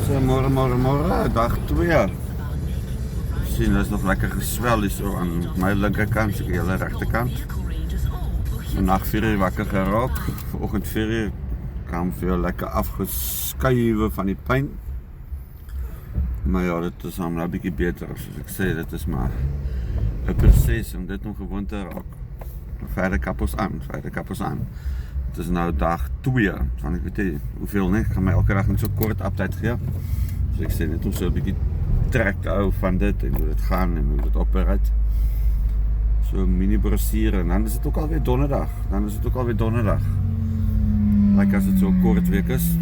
So, môre, dag 2. Sien, dat is nog lekker geswel hier so aan my linkerkant, ek hele regterkant. So nag 4 uur wakker geraak, vanoggend 4 uur, kan veel lekker afgeskuiwe van die pyn. Maar ja, dit is nou 'n bietjie beter, soos ek sê, dit is maar 'n proses om dit nog gewoon te raak. Verder kap ons aan. Het is nou dag 2, van ek weet nie hoeveel nie, ek gaan my elke dag net so kort update gee. So ek sê net om so 'n bietjie trek te hou van dit en hoe dit gaan en hoe dit opereert. So mini brosure en dan is dit ook alweer donderdag. Like as dit so 'n kort week is.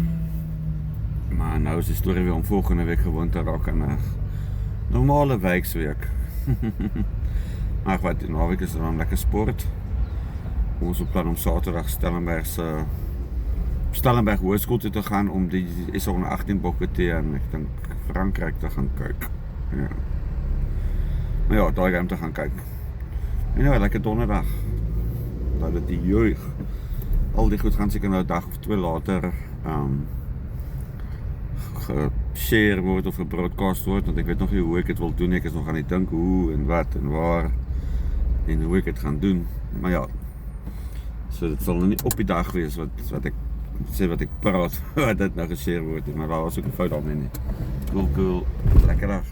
Maar nou is die storie weer om volgende week gewoon te raak aan 'n normale werksweek. Maar wat die naweek is dan lekker sport. Ons op plan om Saterdag Stellenberg Hoërskool toe te gaan om die SA18 bokke te en ek dink Frankryk te gaan kyk. Ja. Maar ja, daai game te gaan kyk. En ja, lekker donderdag. Dat dit die jeug. Al die goed gaan seker nou 'n dag of 2 later geshare word of gebroadcast word, want ek weet nog nie hoe ek dit wil doen, ek is nog aan die dink hoe en wat en waar en hoe ek dit gaan doen, maar ja, so dit sal nou nie op die dag wees wat ek praat, wat dit nou geshare word, maar daar was ook 'n fout daarmee nie. Cool, lekker dag.